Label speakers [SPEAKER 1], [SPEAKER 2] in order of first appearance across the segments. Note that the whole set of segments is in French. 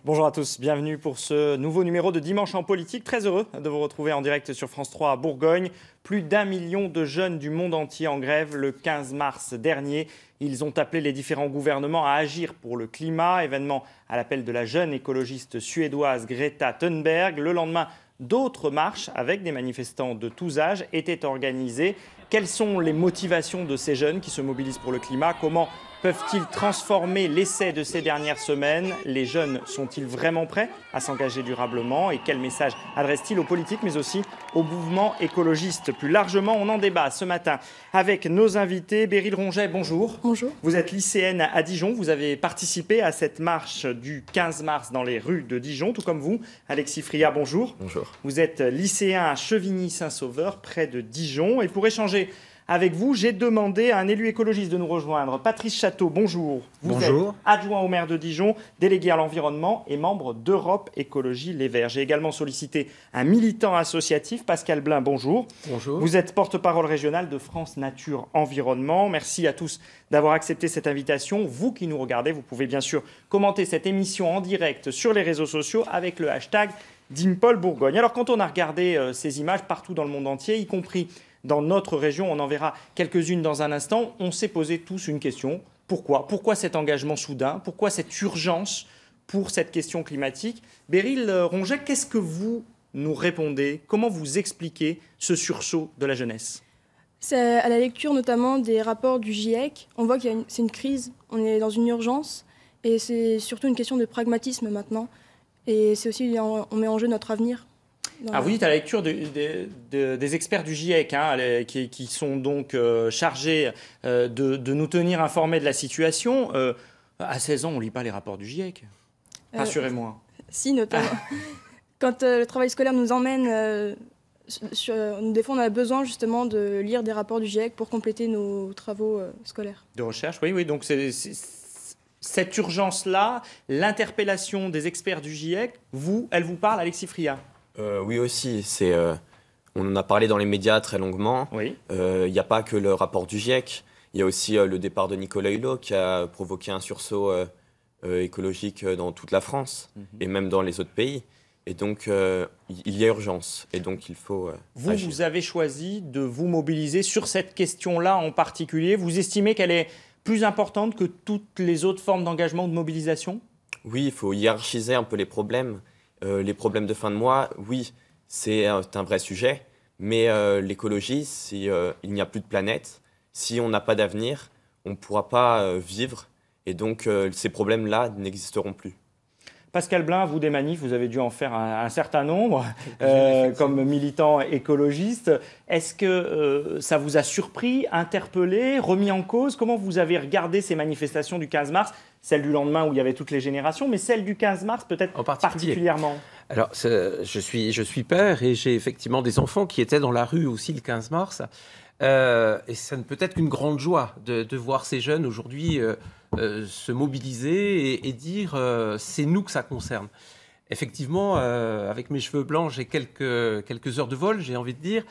[SPEAKER 1] Bonjour à tous, bienvenue pour ce nouveau numéro de Dimanche en politique. Très heureux de vous retrouver en direct sur France 3 à Bourgogne. Plus d'1 million de jeunes du monde entier en grève le 15 mars dernier. Ils ont appelé les différents gouvernements à agir pour le climat. Événement à l'appel de la jeune écologiste suédoise Greta Thunberg. Le lendemain, d'autres marches avec des manifestants de tous âges étaient organisées. Quelles sont les motivations de ces jeunes qui se mobilisent pour le climat? Comment peuvent-ils transformer l'essai de ces dernières semaines? Les jeunes sont-ils vraiment prêts à s'engager durablement? Et quel message adressent-ils aux politiques, mais aussi au mouvement écologiste? Plus largement, on en débat ce matin avec nos invités. Béryl Ronget, bonjour.
[SPEAKER 2] Bonjour.
[SPEAKER 1] Vous êtes lycéenne à Dijon. Vous avez participé à cette marche du 15 mars dans les rues de Dijon, tout comme vous. Alexis Friat, bonjour.
[SPEAKER 3] Bonjour.
[SPEAKER 1] Vous êtes lycéen à Chevigny-Saint-Sauveur, près de Dijon. Et pour échanger avec vous, j'ai demandé à un élu écologiste de nous rejoindre. Patrice Château, bonjour. Vous êtes adjoint au maire de Dijon, délégué à l'environnement et membre d'Europe Écologie Les Verts. J'ai également sollicité un militant associatif, Pascal Blin, bonjour.
[SPEAKER 3] Bonjour.
[SPEAKER 1] Vous êtes porte-parole régional de France Nature Environnement. Merci à tous d'avoir accepté cette invitation. Vous qui nous regardez, vous pouvez bien sûr commenter cette émission en direct sur les réseaux sociaux avec le hashtag Dimpol Bourgogne. Alors quand on a regardé ces images partout dans le monde entier, y compris dans notre région, on en verra quelques-unes dans un instant, on s'est posé tous une question. Pourquoi cet engagement soudain? Pourquoi cette urgence pour cette question climatique? Béryl Ronget, qu'est-ce que vous nous répondez? Comment vous expliquez ce sursaut de la jeunesse?
[SPEAKER 2] C'est à la lecture notamment des rapports du GIEC. On voit que c'est une crise, on est dans une urgence et c'est surtout une question de pragmatisme maintenant. Et c'est aussi, on met en jeu notre avenir.
[SPEAKER 1] Vous dites à la lecture des experts du GIEC, qui sont donc chargés de nous tenir informés de la situation. À 16 ans, on ne lit pas les rapports du GIEC. Rassurez-moi.
[SPEAKER 2] Si, notamment. Quand le travail scolaire nous emmène, des fois on a besoin justement de lire des rapports du GIEC pour compléter nos travaux scolaires. De
[SPEAKER 1] recherche, oui. Donc cette urgence-là, l'interpellation des experts du GIEC, elle vous parle, Alexis Friat?
[SPEAKER 3] Oui aussi, on en a parlé dans les médias très longuement.
[SPEAKER 1] Oui.
[SPEAKER 3] Il n'y a pas que le rapport du GIEC, il y a aussi le départ de Nicolas Hulot qui a provoqué un sursaut écologique dans toute la France et même dans les autres pays. Et donc il y a urgence et donc il faut agir.
[SPEAKER 1] Vous avez choisi de vous mobiliser sur cette question-là en particulier. Vous estimez qu'elle est plus importante que toutes les autres formes d'engagement ou de mobilisation?
[SPEAKER 3] Oui, il faut hiérarchiser un peu les problèmes. Les problèmes de fin de mois, oui, c'est un vrai sujet, mais l'écologie, s'il n'y a plus de planète, si on n'a pas d'avenir, on ne pourra pas vivre, et donc ces problèmes-là n'existeront plus.
[SPEAKER 1] Pascal Blin, vous des manifs, vous avez dû en faire un certain nombre comme militant écologiste. Est-ce que ça vous a surpris, interpellé, remis en cause? Comment vous avez regardé ces manifestations du 15 mars? Celle du lendemain où il y avait toutes les générations, mais celle du 15 mars peut-être particulièrement.
[SPEAKER 4] Alors, je suis père et j'ai effectivement des enfants qui étaient dans la rue aussi le 15 mars. Et ça ne peut être qu'une grande joie de voir ces jeunes aujourd'hui se mobiliser et dire c'est nous que ça concerne. Effectivement, avec mes cheveux blancs, j'ai quelques heures de vol, j'ai envie de dire.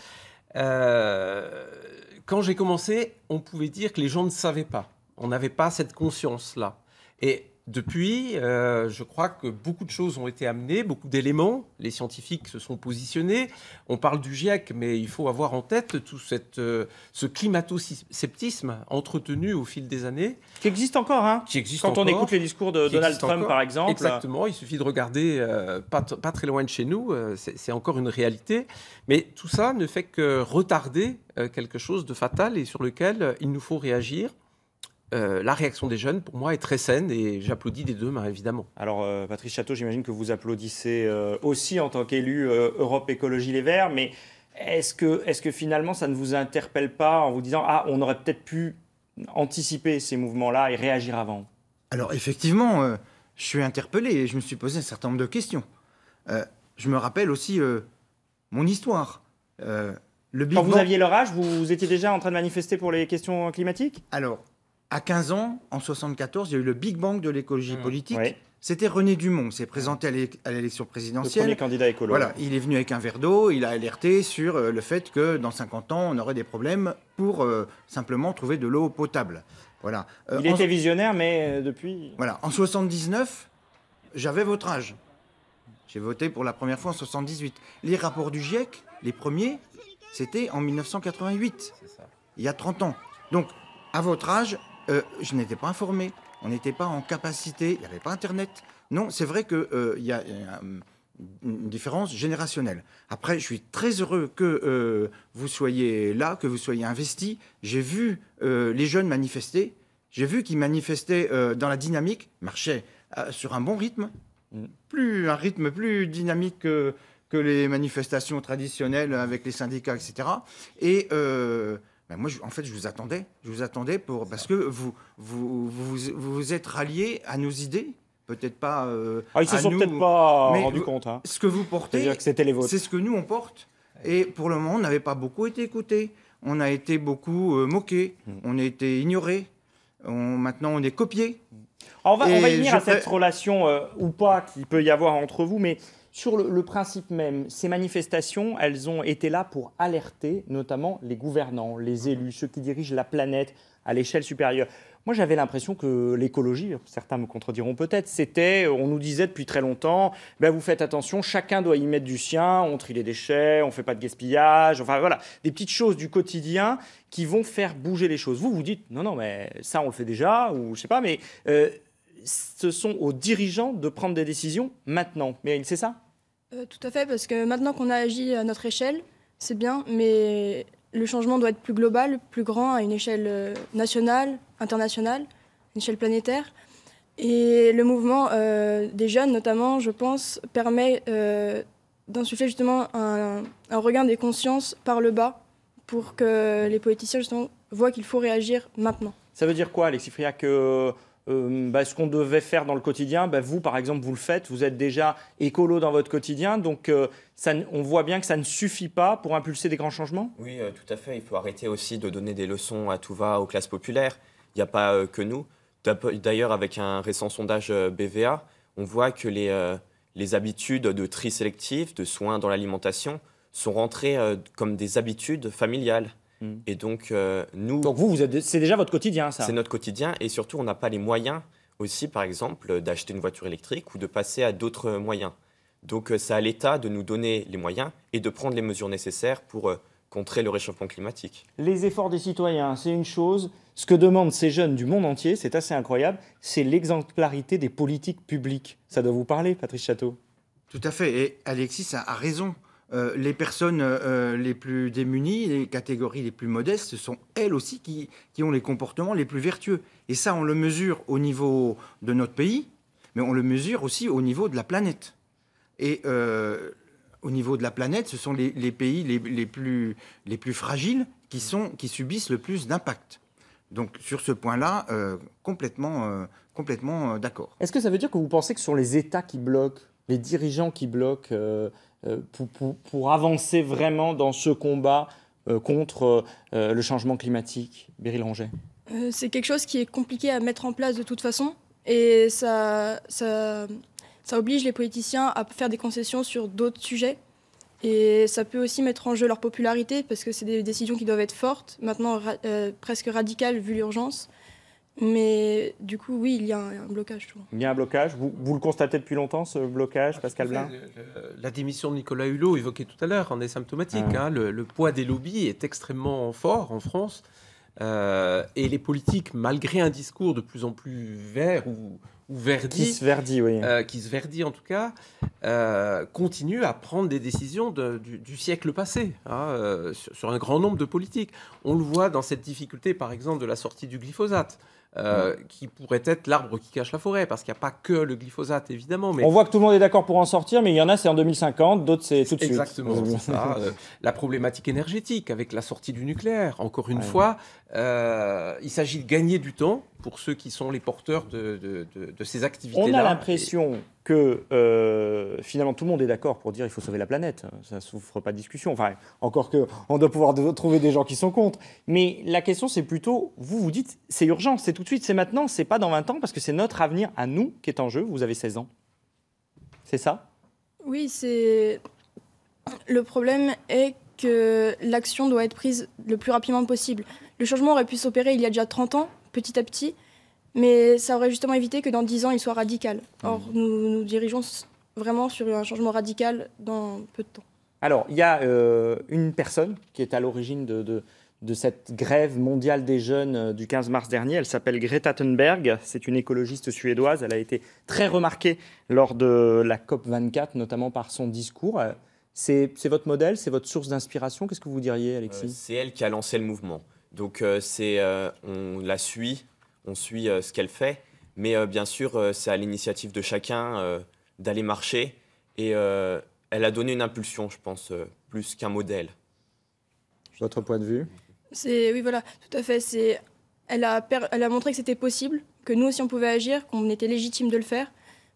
[SPEAKER 4] Quand j'ai commencé, on pouvait dire que les gens ne savaient pas. On n'avait pas cette conscience-là. Et depuis, je crois que beaucoup de choses ont été amenées, beaucoup d'éléments. Les scientifiques se sont positionnés. On parle du GIEC, mais il faut avoir en tête tout ce climato-sceptisme entretenu au fil des années.
[SPEAKER 1] Qui existe encore, hein.
[SPEAKER 4] Qui existe
[SPEAKER 1] Quand
[SPEAKER 4] encore,
[SPEAKER 1] on écoute les discours de Donald Trump, par exemple.
[SPEAKER 4] Exactement, il suffit de regarder pas très loin de chez nous, c'est encore une réalité. Mais tout ça ne fait que retarder quelque chose de fatal et sur lequel il nous faut réagir. La réaction des jeunes, pour moi, est très saine et j'applaudis des deux mains, évidemment.
[SPEAKER 1] Alors, Patrice Château, j'imagine que vous applaudissez aussi en tant qu'élu Europe Écologie Les Verts, mais est-ce que finalement, ça ne vous interpelle pas en vous disant « Ah, on aurait peut-être pu anticiper ces mouvements-là et réagir avant » ?
[SPEAKER 5] Alors, effectivement, je suis interpellé et je me suis posé un certain nombre de questions. Je me rappelle aussi mon histoire.
[SPEAKER 1] Quand vous aviez leur âge, vous étiez déjà en train de manifester pour les questions climatiques ?
[SPEAKER 5] Alors, à 15 ans, en 1974, il y a eu le Big Bang de l'écologie politique.
[SPEAKER 1] Oui.
[SPEAKER 5] C'était René Dumont, s'est présenté à l'élection présidentielle.
[SPEAKER 1] Le premier candidat écolo.
[SPEAKER 5] Voilà, il est venu avec un verre d'eau, il a alerté sur le fait que dans 50 ans, on aurait des problèmes pour simplement trouver de l'eau potable. Voilà.
[SPEAKER 1] Il était visionnaire, mais depuis...
[SPEAKER 5] Voilà. En 1979, j'avais votre âge. J'ai voté pour la première fois en 78. Les rapports du GIEC, les premiers, c'était en 1988, il y a 30 ans. Donc, à votre âge, je n'étais pas informé. On n'était pas en capacité, il n'y avait pas Internet. Non, c'est vrai qu'il y a une différence générationnelle. Après, je suis très heureux que vous soyez là, que vous soyez investis. J'ai vu les jeunes manifester. J'ai vu qu'ils manifestaient dans la dynamique, marchaient sur un bon rythme, un rythme plus dynamique que les manifestations traditionnelles avec les syndicats, etc. Et moi, en fait, je vous attendais. Parce que vous êtes ralliés à nos idées. Peut-être pas.
[SPEAKER 1] Ils se sont peut-être pas rendus compte. Hein.
[SPEAKER 5] Ce que vous portez, c'est ce que nous on porte. Et pour le moment, on n'avait pas beaucoup été écoutés. On a été beaucoup moqués. On a été ignorés. Maintenant, on est copiés.
[SPEAKER 1] Alors on va y venir à cette relation ou pas qu'il peut y avoir entre vous, mais sur le principe même, ces manifestations, elles ont été là pour alerter notamment les gouvernants, les élus, ceux qui dirigent la planète à l'échelle supérieure. Moi, j'avais l'impression que l'écologie, certains me contrediront peut-être, on nous disait depuis très longtemps, vous faites attention, chacun doit y mettre du sien, on trie les déchets, on ne fait pas de gaspillage, enfin voilà, des petites choses du quotidien qui vont faire bouger les choses. Vous dites, non, mais ça, on le fait déjà, ou je sais pas, mais ce sont aux dirigeants de prendre des décisions maintenant. Meryl, c'est ça ?
[SPEAKER 2] Tout à fait, parce que maintenant qu'on a agi à notre échelle, c'est bien, mais le changement doit être plus global, plus grand, à une échelle nationale, internationale, une échelle planétaire. Et le mouvement des jeunes, notamment, je pense, permet d'insuffler justement un regain des consciences par le bas pour que les politiciens, justement, voient qu'il faut réagir maintenant.
[SPEAKER 1] Ça veut dire quoi, Alexis Friac, ce qu'on devait faire dans le quotidien, vous, par exemple, vous le faites, vous êtes déjà écolo dans votre quotidien, donc on voit bien que ça ne suffit pas pour impulser des grands changements ?
[SPEAKER 3] Oui, tout à fait. Il faut arrêter aussi de donner des leçons à tout va aux classes populaires. Il n'y a pas que nous. D'ailleurs, avec un récent sondage BVA, on voit que les habitudes de tri sélectif, de soins dans l'alimentation, sont rentrées comme des habitudes familiales. Et donc,
[SPEAKER 1] c'est déjà votre quotidien, ça ?
[SPEAKER 3] C'est notre quotidien, et surtout, on n'a pas les moyens aussi, par exemple, d'acheter une voiture électrique ou de passer à d'autres moyens. Donc, c'est à l'État de nous donner les moyens et de prendre les mesures nécessaires pour contrer le réchauffement climatique.
[SPEAKER 1] Les efforts des citoyens, c'est une chose. Ce que demandent ces jeunes du monde entier, c'est assez incroyable, c'est l'exemplarité des politiques publiques. Ça doit vous parler, Patrice Château ?
[SPEAKER 5] Tout à fait, et Alexis a raison. Les personnes les plus démunies, les catégories les plus modestes, ce sont elles aussi qui ont les comportements les plus vertueux. Et ça, on le mesure au niveau de notre pays, mais on le mesure aussi au niveau de la planète. Et au niveau de la planète, ce sont les pays les plus fragiles qui subissent le plus d'impact. Donc sur ce point-là, complètement d'accord.
[SPEAKER 1] Est-ce que ça veut dire que vous pensez que ce sont les États qui bloquent, les dirigeants qui bloquent pour avancer vraiment dans ce combat contre le changement climatique ? Beryl Ronget.
[SPEAKER 2] C'est quelque chose qui est compliqué à mettre en place de toute façon, et ça oblige les politiciens à faire des concessions sur d'autres sujets, et ça peut aussi mettre en jeu leur popularité, parce que c'est des décisions qui doivent être fortes, maintenant presque radicales vu l'urgence. Mais du coup, oui, il y a un blocage. Je trouve.
[SPEAKER 1] Il y a un blocage. Vous le constatez depuis longtemps, ce blocage, Pascal Blin ?
[SPEAKER 4] La démission de Nicolas Hulot, évoquée tout à l'heure, en est symptomatique. Le poids des lobbies est extrêmement fort en France. Et les politiques, malgré un discours de plus en plus vert ou verdi,
[SPEAKER 1] qui se verdit, oui.
[SPEAKER 4] Qui se verdit en tout cas, continuent à prendre des décisions du siècle passé sur un grand nombre de politiques. On le voit dans cette difficulté, par exemple, de la sortie du glyphosate. Qui pourrait être l'arbre qui cache la forêt, parce qu'il n'y a pas que le glyphosate, évidemment. Mais...
[SPEAKER 1] On voit que tout le monde est d'accord pour en sortir, mais il y en a, c'est en 2050, d'autres, c'est tout de suite.
[SPEAKER 4] Exactement, c'est ça. La problématique énergétique avec la sortie du nucléaire. Encore une fois, il s'agit de gagner du temps pour ceux qui sont les porteurs de ces activités-là.
[SPEAKER 1] On a l'impression que finalement tout le monde est d'accord pour dire qu'il faut sauver la planète. Ça ne souffre pas de discussion. Enfin, encore qu'on doit pouvoir trouver des gens qui sont contre. Mais la question, c'est plutôt, vous dites, c'est urgent, c'est tout de suite, c'est maintenant, c'est pas dans 20 ans, parce que c'est notre avenir à nous qui est en jeu. Vous avez 16 ans. C'est ça ?
[SPEAKER 2] Oui, c'est... Le problème est que l'action doit être prise le plus rapidement possible. Le changement aurait pu s'opérer il y a déjà 30 ans, petit à petit, Mais ça aurait justement évité que dans 10 ans, il soit radical. Or, nous dirigeons vraiment sur un changement radical dans peu de temps.
[SPEAKER 1] Alors, il y a une personne qui est à l'origine de cette grève mondiale des jeunes du 15 mars dernier. Elle s'appelle Greta Thunberg. C'est une écologiste suédoise. Elle a été très remarquée lors de la COP24, notamment par son discours. C'est votre modèle, c'est votre source d'inspiration. Qu'est-ce que vous diriez, Alexis ?
[SPEAKER 3] C'est elle qui a lancé le mouvement. Donc, on la suit, on suit ce qu'elle fait. Mais bien sûr, c'est à l'initiative de chacun d'aller marcher. Et elle a donné une impulsion, je pense, plus qu'un modèle.
[SPEAKER 1] Votre point de vue ?
[SPEAKER 2] Oui, voilà, tout à fait. Elle a montré que c'était possible, que nous aussi on pouvait agir, qu'on était légitime de le faire.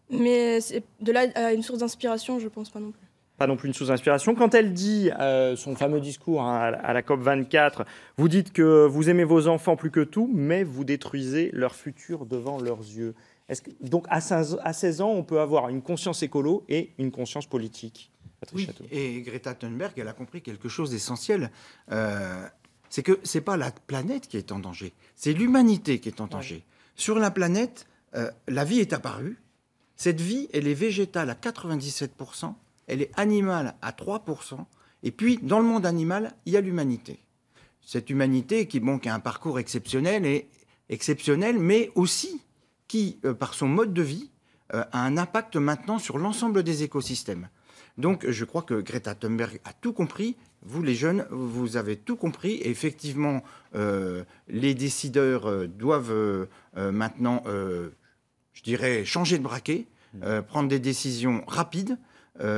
[SPEAKER 2] Mais de là à une source d'inspiration, je ne pense pas non plus.
[SPEAKER 1] Pas non plus une source d'inspiration. Quand elle dit son fameux discours à la COP24, vous dites que vous aimez vos enfants plus que tout, mais vous détruisez leur futur devant leurs yeux. Donc à 16 ans, on peut avoir une conscience écolo et une conscience politique.
[SPEAKER 5] Oui, et Greta Thunberg, elle a compris quelque chose d'essentiel. C'est que ce n'est pas la planète qui est en danger, c'est l'humanité qui est en danger. Ouais. Sur la planète, la vie est apparue. Cette vie, elle est végétale à 97%, elle est animale à 3%, et puis dans le monde animal, il y a l'humanité. Cette humanité qui a un parcours exceptionnel, mais aussi qui, par son mode de vie, a un impact maintenant sur l'ensemble des écosystèmes. Donc, je crois que Greta Thunberg a tout compris. Vous, les jeunes, vous avez tout compris. Et effectivement, les décideurs doivent maintenant, je dirais, changer de braquet, prendre des décisions rapides,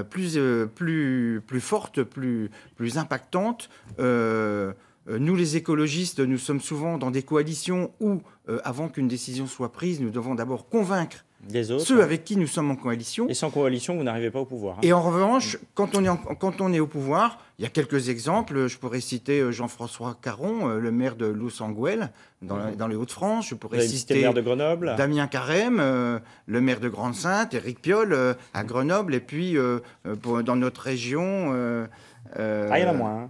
[SPEAKER 5] plus fortes, plus impactantes. Nous, les écologistes, nous sommes souvent dans des coalitions où, avant qu'une décision soit prise, nous devons d'abord convaincre ceux avec qui nous sommes en coalition.
[SPEAKER 1] Et sans coalition, vous n'arrivez pas au pouvoir.
[SPEAKER 5] Et en revanche, quand on est au pouvoir, il y a quelques exemples. Je pourrais citer Jean-François Caron, le maire de Loos-en-Gouel, dans les Hauts-de-France. Je pourrais citer
[SPEAKER 1] le maire de Grenoble.
[SPEAKER 5] Damien Carême, le maire de Grande-Synthe, Éric Piolle à Grenoble. Et puis, dans notre région...
[SPEAKER 1] il y en a moins.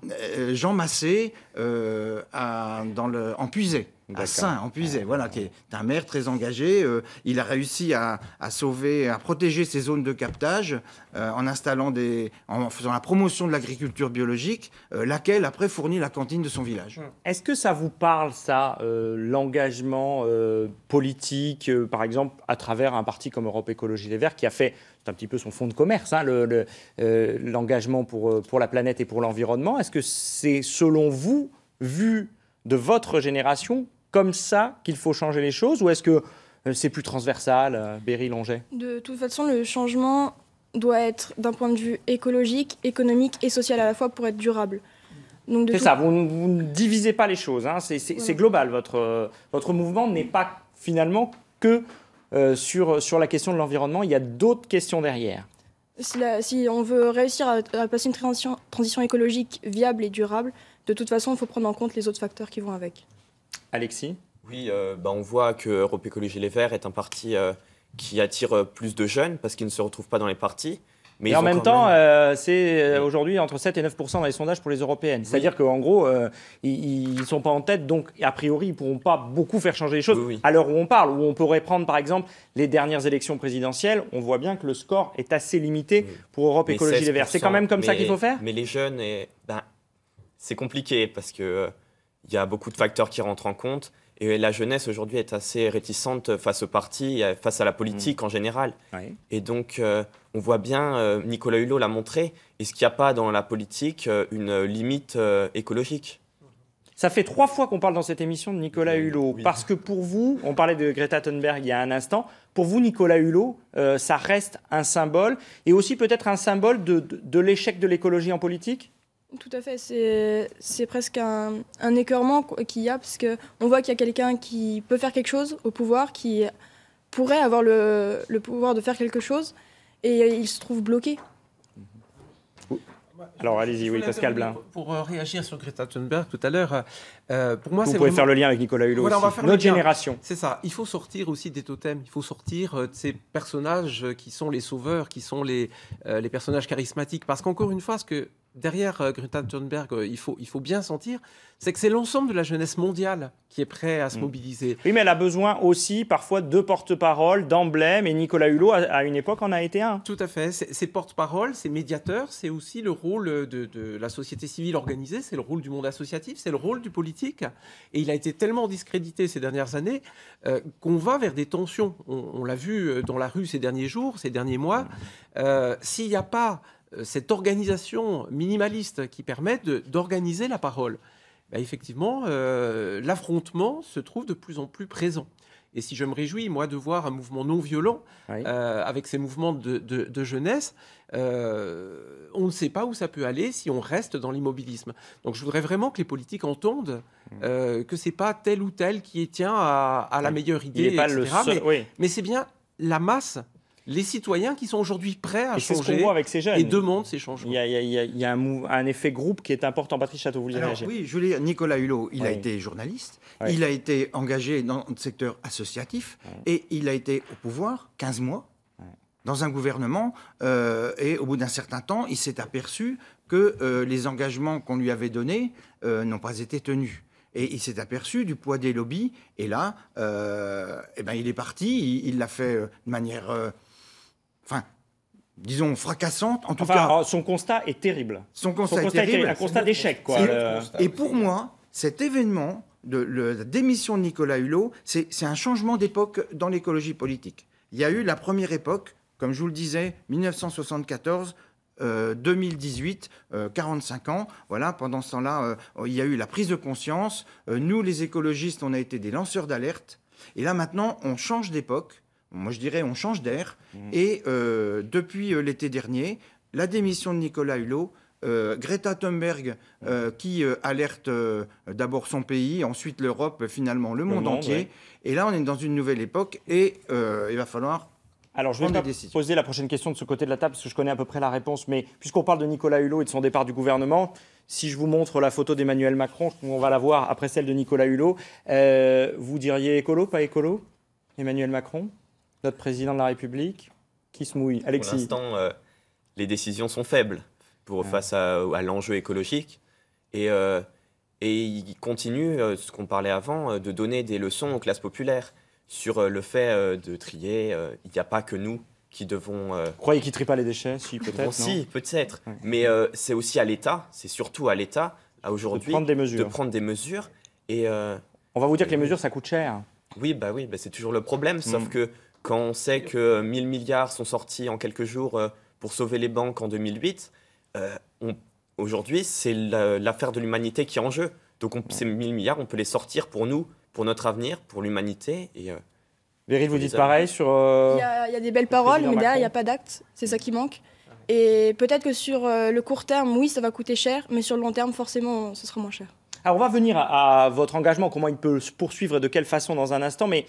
[SPEAKER 5] Jean Massé en Puisay. À Saint, en Puisay, voilà, qui est un maire très engagé. Il a réussi à protéger ces zones de captage en faisant la promotion de l'agriculture biologique, laquelle après fournit la cantine de son village.
[SPEAKER 1] Est-ce que ça vous parle, ça, l'engagement politique, par exemple, à travers un parti comme Europe Écologie Les Verts, qui a fait, c'est un petit peu son fonds de commerce, hein, l'engagement pour la planète et pour l'environnement. Est-ce que c'est, selon vous, vu de votre génération, comme ça qu'il faut changer les choses, ou est-ce que c'est plus transversal, Berry Longet ?
[SPEAKER 2] De toute façon, le changement doit être d'un point de vue écologique, économique et social à la fois pour être durable.
[SPEAKER 1] C'est ça, vous ne divisez pas les choses, hein, c'est global. Votre mouvement n'est pas finalement que sur la question de l'environnement, il y a d'autres questions derrière.
[SPEAKER 2] Si on veut réussir à passer une transition écologique viable et durable, de toute façon, il faut prendre en compte les autres facteurs qui vont avec.
[SPEAKER 1] Alexis ?
[SPEAKER 3] Oui, on voit que Europe Écologie Les Verts est un parti qui attire plus de jeunes parce qu'ils ne se retrouvent pas dans les partis. Mais
[SPEAKER 1] en même temps, c'est aujourd'hui entre 7 et 9% dans les sondages pour les européennes. Oui. C'est-à-dire qu'en gros, ils ne sont pas en tête, donc a priori, ils ne pourront pas beaucoup faire changer les choses. Oui. À l'heure où on parle, où on pourrait prendre par exemple les dernières élections présidentielles, on voit bien que le score est assez limité pour Europe Écologie Les Verts. C'est quand même comme ça qu'il faut faire ?
[SPEAKER 3] Mais les jeunes, c'est compliqué parce qu'il y a beaucoup de facteurs qui rentrent en compte. Et la jeunesse aujourd'hui est assez réticente face aux partis, face à la politique en général. Oui. Et donc, on voit bien, Nicolas Hulot l'a montré, est-ce qu'il n'y a pas dans la politique une limite écologique ?
[SPEAKER 1] Ça fait 3 fois qu'on parle dans cette émission de Nicolas Hulot. Oui. Parce que pour vous, on parlait de Greta Thunberg il y a un instant, pour vous, Nicolas Hulot, ça reste un symbole, et aussi peut-être un symbole de l'échec de l'écologie en politique ?
[SPEAKER 2] Tout à fait, c'est presque un écœurement qu'il y a, parce qu'on voit qu'il y a quelqu'un qui peut faire quelque chose au pouvoir, qui pourrait avoir le pouvoir de faire quelque chose, et il se trouve bloqué.
[SPEAKER 1] Alors allez-y, oui, Pascal Blin.
[SPEAKER 4] Pour réagir sur Greta Thunberg tout à l'heure, pour moi,
[SPEAKER 1] vous pouvez faire le lien avec Nicolas Hulot aussi. Notre génération.
[SPEAKER 4] C'est ça. Il faut sortir aussi des totems. Il faut sortir de ces personnages qui sont les sauveurs, qui sont les personnages charismatiques. Parce qu'encore une fois, ce que derrière Greta Thunberg, il faut bien sentir, c'est que c'est l'ensemble de la jeunesse mondiale qui est prêt à se mobiliser.
[SPEAKER 1] Oui, mais elle a besoin aussi parfois de porte-parole, d'emblèmes, et Nicolas Hulot, à une époque, en a été un.
[SPEAKER 4] Tout à fait. C'est porte-parole, c'est médiateur, c'est aussi le rôle de la société civile organisée, c'est le rôle du monde associatif, c'est le rôle du politique. Et il a été tellement discrédité ces dernières années qu'on va vers des tensions. On l'a vu dans la rue ces derniers jours, ces derniers mois. S'il n'y a pas cette organisation minimaliste qui permet d'organiser la parole, ben effectivement, l'affrontement se trouve de plus en plus présent. Et si je me réjouis, moi, de voir un mouvement non violent avec ces mouvements de jeunesse, on ne sait pas où ça peut aller si on reste dans l'immobilisme. Donc je voudrais vraiment que les politiques entendent que ce n'est pas tel ou tel qui tient à la meilleure idée, etc. Mais c'est bien la masse, les citoyens qui sont aujourd'hui prêts à changer
[SPEAKER 1] avec ces jeunes.
[SPEAKER 4] Et demandent ces changements.
[SPEAKER 1] Il y a un effet groupe qui est important. Patrice Château, vous voulez réagir?
[SPEAKER 5] Oui, je voulais dire, Nicolas Hulot, il a été journaliste, il a été engagé dans le secteur associatif et il a été au pouvoir 15 mois dans un gouvernement et au bout d'un certain temps, il s'est aperçu que les engagements qu'on lui avait donnés n'ont pas été tenus. Et il s'est aperçu du poids des lobbies. Et là, il est parti. Il l'a fait de manière, disons, fracassante. En tout cas,
[SPEAKER 1] son constat est terrible.
[SPEAKER 5] Son constat est terrible.
[SPEAKER 1] Un constat d'échec, quoi.
[SPEAKER 5] Et pour moi, cet événement de la démission de Nicolas Hulot, c'est un changement d'époque dans l'écologie politique. Il y a eu la première époque, comme je vous le disais, 1974. 2018, 45 ans. Voilà, pendant ce temps-là, il y a eu la prise de conscience. Nous, les écologistes, on a été des lanceurs d'alerte. Et là, maintenant, on change d'époque. Moi, je dirais, on change d'air. Et depuis l'été dernier, la démission de Nicolas Hulot, Greta Thunberg, qui alerte d'abord son pays, ensuite l'Europe, finalement le monde entier. Et là, on est dans une nouvelle époque et il va falloir...
[SPEAKER 1] Alors, je vais pas poser la prochaine question de ce côté de la table, parce que je connais à peu près la réponse, mais puisqu'on parle de Nicolas Hulot et de son départ du gouvernement, si je vous montre la photo d'Emmanuel Macron, on va la voir après celle de Nicolas Hulot, vous diriez écolo, pas écolo? Emmanuel Macron, notre président de la République, qui se mouille? Alexis?
[SPEAKER 3] Pour l'instant, les décisions sont faibles face à l'enjeu écologique, et il continue, ce qu'on parlait avant, de donner des leçons aux classes populaires. Sur le fait de trier, il n'y a pas que nous qui devons...
[SPEAKER 1] Vous croyez qu'ils ne trient pas les déchets? Si, peut-être.
[SPEAKER 3] Si, peut-être. Ouais. Mais c'est aussi à l'État, c'est surtout à l'État, aujourd'hui, de prendre des mesures. Et,
[SPEAKER 1] on va vous dire que les mesures, ça coûte cher.
[SPEAKER 3] Oui, c'est toujours le problème. Sauf que quand on sait que 1000 milliards sont sortis en quelques jours pour sauver les banques en 2008, aujourd'hui, c'est l'affaire de l'humanité qui est en jeu. Donc ces 1000 milliards, on peut les sortir pour nous, pour notre avenir, pour l'humanité.
[SPEAKER 1] Véryl, vous dites pareil sur...
[SPEAKER 2] Il y a des belles paroles, mais derrière, il n'y a pas d'actes. C'est ça qui manque. Et peut-être que sur le court terme, oui, ça va coûter cher, mais sur le long terme, forcément, ce sera moins cher.
[SPEAKER 1] Alors, on va venir à votre engagement, comment il peut se poursuivre et de quelle façon dans un instant, mais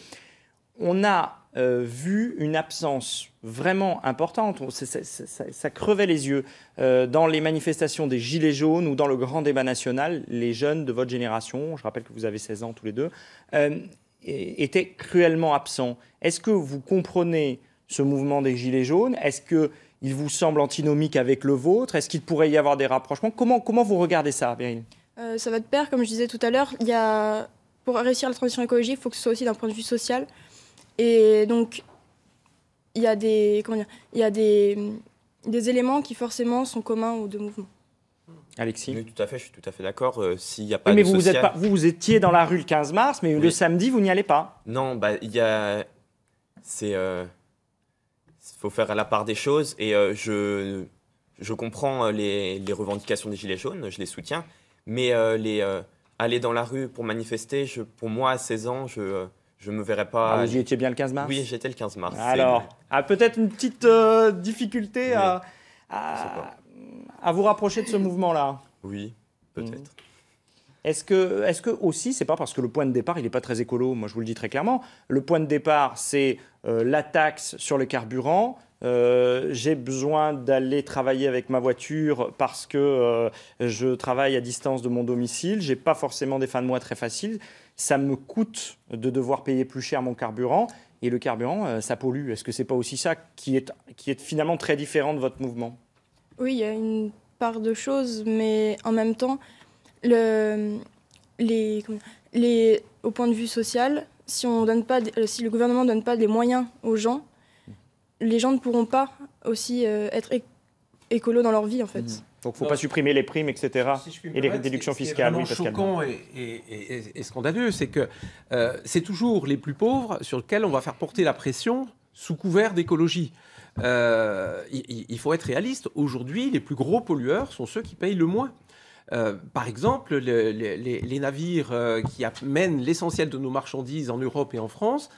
[SPEAKER 1] on a vu une absence vraiment importante, ça crevait les yeux, dans les manifestations des Gilets jaunes ou dans le grand débat national. Les jeunes de votre génération, je rappelle que vous avez 16 ans tous les deux, étaient cruellement absents. Est-ce que vous comprenez ce mouvement des Gilets jaunes? Est-ce qu'il vous semble antinomique avec le vôtre? Est-ce qu'il pourrait y avoir des rapprochements? Comment vous regardez ça, Véryl?
[SPEAKER 2] Ça va de pair, comme je disais tout à l'heure. Pour réussir la transition écologique, il faut que ce soit aussi d'un point de vue social. Et donc, il y a des éléments qui forcément sont communs aux deux mouvements.
[SPEAKER 1] Alexis?
[SPEAKER 3] Oui, tout à fait, je suis tout à fait d'accord. S'il n'y a pas de social...
[SPEAKER 1] vous étiez dans la rue le 15 mars, mais le samedi, vous n'y allez pas.
[SPEAKER 3] Non, faut faire la part des choses. Et je comprends les revendications des Gilets jaunes, je les soutiens. Mais aller dans la rue pour manifester, pour moi, à 16 ans, je ne me verrais pas...
[SPEAKER 1] vous y étiez bien le 15 mars?
[SPEAKER 3] Oui, j'étais le 15 mars.
[SPEAKER 1] Alors, peut-être une petite difficulté à vous rapprocher de ce mouvement-là?
[SPEAKER 3] Oui, peut-être.
[SPEAKER 1] Est-ce que aussi, c'est pas parce que le point de départ, il n'est pas très écolo, moi je vous le dis très clairement, le point de départ, c'est la taxe sur le carburant. J'ai besoin d'aller travailler avec ma voiture parce que je travaille à distance de mon domicile, j'ai pas forcément des fins de mois très faciles, ça me coûte de devoir payer plus cher mon carburant, et le carburant, ça pollue. Est-ce que c'est pas aussi ça qui est finalement très différent de votre mouvement?
[SPEAKER 2] Oui, il y a part de choses, mais en même temps, au point de vue social, si le gouvernement ne donne pas des moyens aux gens, les gens ne pourront pas aussi être écolos dans leur vie, en fait.
[SPEAKER 1] Donc, il ne faut pas supprimer les primes, etc. Et les déductions fiscales.
[SPEAKER 4] Ce qui est vraiment choquant et scandaleux, c'est que c'est toujours les plus pauvres sur lesquels on va faire porter la pression sous couvert d'écologie. Il faut être réaliste. Aujourd'hui, les plus gros pollueurs sont ceux qui payent le moins. Par exemple, les navires qui amènent l'essentiel de nos marchandises en Europe et en France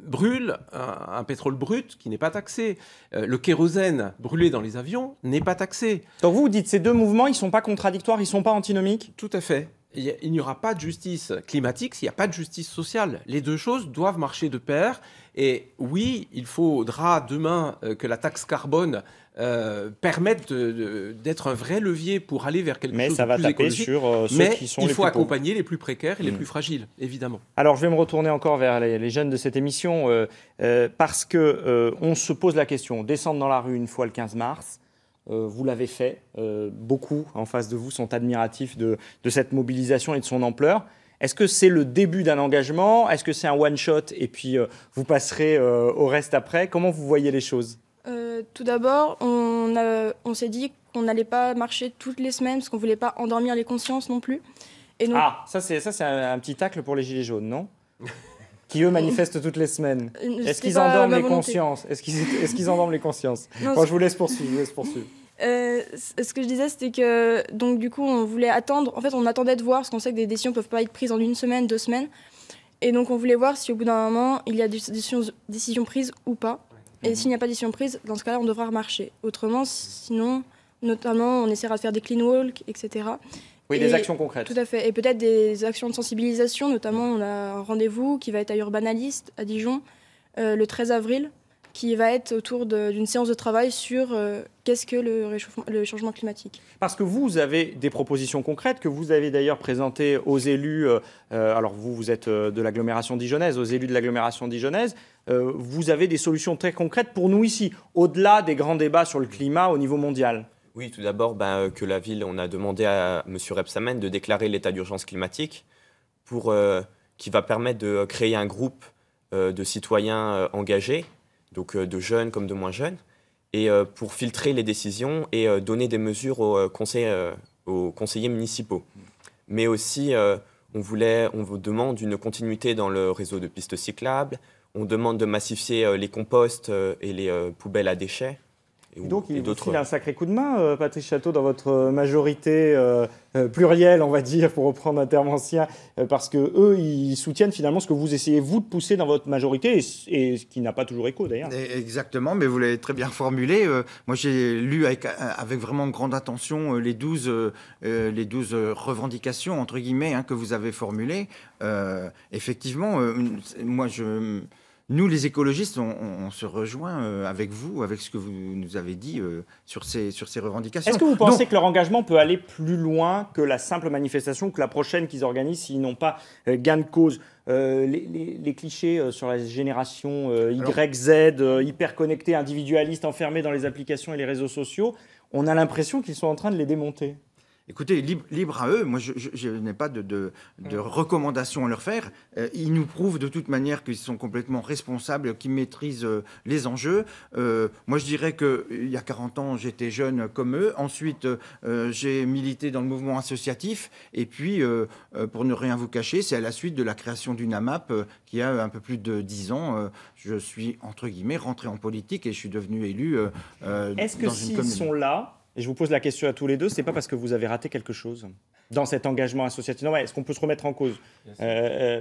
[SPEAKER 4] brûlent un pétrole brut qui n'est pas taxé. Le kérosène brûlé dans les avions n'est pas taxé.
[SPEAKER 1] Donc vous dites ces deux mouvements, ils ne sont pas contradictoires, ils ne sont pas antinomiques?
[SPEAKER 4] Tout à fait. Il n'y aura pas de justice climatique s'il n'y a pas de justice sociale. Les deux choses doivent marcher de pair. Et oui, il faudra demain que la taxe carbone permette d'être un vrai levier pour aller vers quelque chose de plus écologique.
[SPEAKER 1] Sur ceux qui sont les plus pauvres.
[SPEAKER 4] Mais il faut accompagner les plus précaires et les plus fragiles, évidemment.
[SPEAKER 1] Alors, je vais me retourner encore vers les jeunes de cette émission parce qu'on se pose la question. Descendre dans la rue une fois le 15 mars, vous l'avez fait. Beaucoup en face de vous sont admiratifs de cette mobilisation et de son ampleur. Est-ce que c'est le début d'un engagement? Est-ce que c'est un one-shot et puis vous passerez au reste après? Comment vous voyez les choses?
[SPEAKER 2] Tout d'abord, on s'est dit qu'on n'allait pas marcher toutes les semaines parce qu'on ne voulait pas endormir les consciences non plus. Et donc,
[SPEAKER 1] ça c'est un petit tacle pour les Gilets jaunes, non? Qui eux manifestent toutes les semaines. Est-ce qu'ils endorment les consciences? Est-ce qu'ils endorment les consciences? Bon, je vous laisse poursuivre.
[SPEAKER 2] Ce que je disais, c'était que donc du coup, on voulait attendre. En fait, on attendait de voir, parce qu'on sait que des décisions peuvent pas être prises en 1 semaine, 2 semaines. Et donc, on voulait voir si au bout d'un moment, il y a des décisions prises ou pas. Et s'il n'y a pas de décision prise, dans ce cas-là, on devra marcher. Autrement, sinon, notamment, on essaiera de faire des clean walks, etc.
[SPEAKER 1] Oui, des actions concrètes.
[SPEAKER 2] Tout à fait. Et peut-être des actions de sensibilisation. Notamment, on a un rendez-vous qui va être à Urbanalist, à Dijon, le 13 avril, qui va être autour d'une séance de travail sur qu'est-ce que le changement climatique.
[SPEAKER 1] Parce que vous avez des propositions concrètes que vous avez d'ailleurs présentées aux élus. Alors vous êtes de l'agglomération dijonnaise, aux élus de l'agglomération dijonnaise. Vous avez des solutions très concrètes pour nous ici, au-delà des grands débats sur le climat au niveau mondial.
[SPEAKER 3] Oui, tout d'abord, que la ville, on a demandé à M. Rebsamen de déclarer l'état d'urgence climatique qui va permettre de créer un groupe de citoyens engagés, donc de jeunes comme de moins jeunes, et pour filtrer les décisions et donner des mesures aux conseillers municipaux. Mais aussi, on vous demande une continuité dans le réseau de pistes cyclables, on demande de massifier les composts et les poubelles à déchets.
[SPEAKER 1] Donc il vous file un sacré coup de main, Patrice Château, dans votre majorité plurielle, on va dire, pour reprendre un terme ancien, parce qu'eux, ils soutiennent finalement ce que vous essayez, vous, de pousser dans votre majorité, et ce qui n'a pas toujours écho, d'ailleurs.
[SPEAKER 5] Exactement, mais vous l'avez très bien formulé. Moi, j'ai lu avec vraiment grande attention les 12 revendications, entre guillemets, que vous avez formulées. Effectivement, nous, les écologistes, on se rejoint avec vous, avec ce que vous nous avez dit sur ces revendications.
[SPEAKER 1] Est-ce que vous pensez que leur engagement peut aller plus loin que la simple manifestation, que la prochaine qu'ils organisent s'ils n'ont pas gain de cause? Les clichés sur la génération Y, Z, hyper connectée, individualiste, enfermée dans les applications et les réseaux sociaux, on a l'impression qu'ils sont en train de les démonter.
[SPEAKER 5] Écoutez, libre à eux. Moi, je n'ai pas de recommandations à leur faire. Ils nous prouvent de toute manière qu'ils sont complètement responsables, qu'ils maîtrisent les enjeux. Moi, je dirais qu'il y a 40 ans, j'étais jeune comme eux. Ensuite, j'ai milité dans le mouvement associatif. Et puis, pour ne rien vous cacher, c'est à la suite de la création d'une AMAP qui a un peu plus de 10 ans. Je suis, entre guillemets, rentré en politique et je suis devenu élu dans une commune.
[SPEAKER 1] Est-ce que s'ils sont là, et je vous pose la question à tous les deux, c'est pas parce que vous avez raté quelque chose dans cet engagement associatif? Non, est-ce qu'on peut se remettre en cause?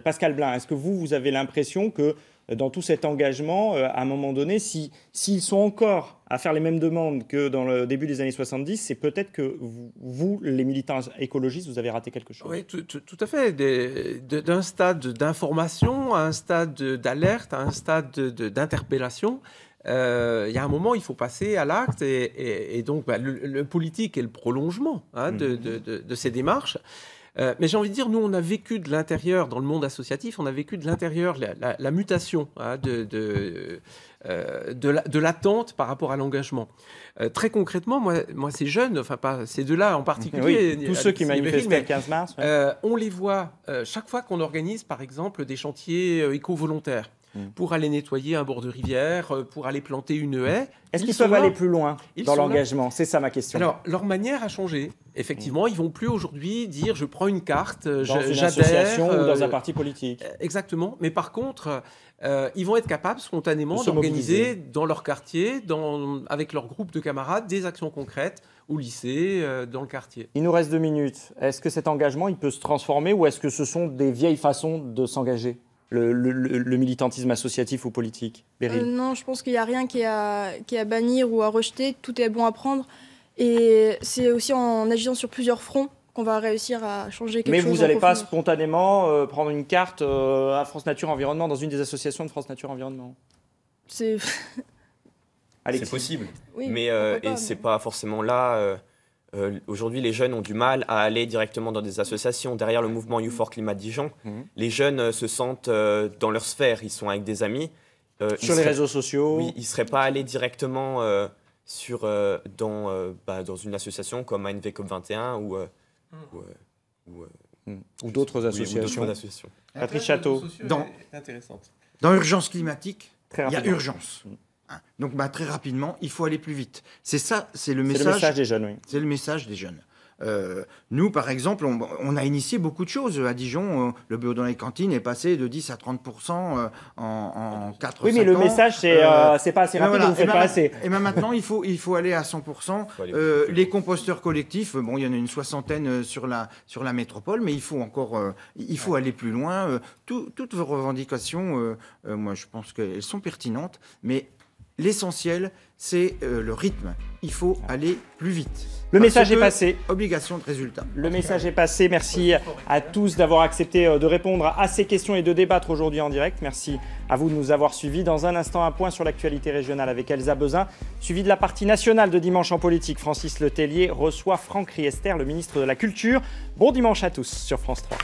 [SPEAKER 1] Pascal Blin, est-ce que vous avez l'impression que dans tout cet engagement, à un moment donné, s'ils sont encore à faire les mêmes demandes que dans le début des années 70, c'est peut-être que vous, les militants écologistes, vous avez raté quelque chose?
[SPEAKER 4] Oui, tout à fait. D'un stade d'information à un stade d'alerte, à un stade d'interpellation, il y a un moment, il faut passer à l'acte et donc le politique est le prolongement de ces démarches. Mais j'ai envie de dire, nous, on a vécu de l'intérieur, dans le monde associatif, on a vécu de l'intérieur la mutation hein, de l'attente par rapport à l'engagement. Très concrètement, moi ces jeunes, enfin pas ces deux-là en particulier,
[SPEAKER 1] oui, tous ceux qui manifestaient le 15 mars,
[SPEAKER 4] on les voit chaque fois qu'on organise, par exemple, des chantiers éco-volontaires. Pour aller nettoyer un bord de rivière, pour aller planter une haie.
[SPEAKER 1] Est-ce qu'ils peuvent aller plus loin dans l'engagement? C'est ça ma question.
[SPEAKER 4] Alors, leur manière a changé. Effectivement, ils vont plus aujourd'hui dire je prends une carte,
[SPEAKER 1] dans une association ou dans un parti politique.
[SPEAKER 4] Exactement. Mais par contre, ils vont être capables spontanément d'organiser dans leur quartier, avec leur groupe de camarades, des actions concrètes au lycée, dans le quartier.
[SPEAKER 1] Il nous reste 2 minutes. Est-ce que cet engagement, il peut se transformer ou est-ce que ce sont des vieilles façons de s'engager? Le militantisme associatif ou politique, Beryl?
[SPEAKER 2] Non, je pense qu'il n'y a rien qui est à bannir ou à rejeter. Tout est bon à prendre. Et c'est aussi en agissant sur plusieurs fronts qu'on va réussir à changer quelque chose.
[SPEAKER 1] Mais vous n'allez pas spontanément prendre une carte à France Nature Environnement, dans une des associations de France Nature Environnement?
[SPEAKER 2] C'est
[SPEAKER 3] possible.
[SPEAKER 2] Oui,
[SPEAKER 3] mais c'est pas forcément là... Aujourd'hui, les jeunes ont du mal à aller directement dans des associations. Derrière le mouvement You4 Climat Dijon, les jeunes se sentent dans leur sphère. Ils sont avec des amis.
[SPEAKER 1] Sur les réseaux sociaux.
[SPEAKER 3] Oui, ils ne seraient pas allés directement dans une association comme ANV COP21
[SPEAKER 1] ou d'autres associations. Patrice Château.
[SPEAKER 5] Dans Urgence climatique, il y a urgence. Donc très rapidement, il faut aller plus vite. C'est ça, c'est le message
[SPEAKER 1] des jeunes. Oui.
[SPEAKER 5] C'est le message des jeunes. Nous, par exemple, on a initié beaucoup de choses. À Dijon, le bio dans les cantines est passé de 10 à 30% en 4-5 ans.
[SPEAKER 1] Oui, mais le message, c'est pas assez rapide, vous ne faites pas assez.
[SPEAKER 5] Et maintenant, il faut aller à 100%. Les composteurs collectifs, il y en a une 60aine sur la métropole, mais il faut encore aller plus loin. Toutes vos revendications, moi, je pense qu'elles sont pertinentes, mais l'essentiel, c'est le rythme. Il faut aller plus vite.
[SPEAKER 1] Le message est passé.
[SPEAKER 5] Obligation de résultat.
[SPEAKER 1] Le message est passé. Merci à tous d'avoir accepté de répondre à ces questions et de débattre aujourd'hui en direct. Merci à vous de nous avoir suivis. Dans un instant, un point sur l'actualité régionale avec Elsa Bezin, suivi de la partie nationale de Dimanche en politique. Francis Letellier reçoit Franck Riester, le ministre de la Culture. Bon dimanche à tous sur France 3.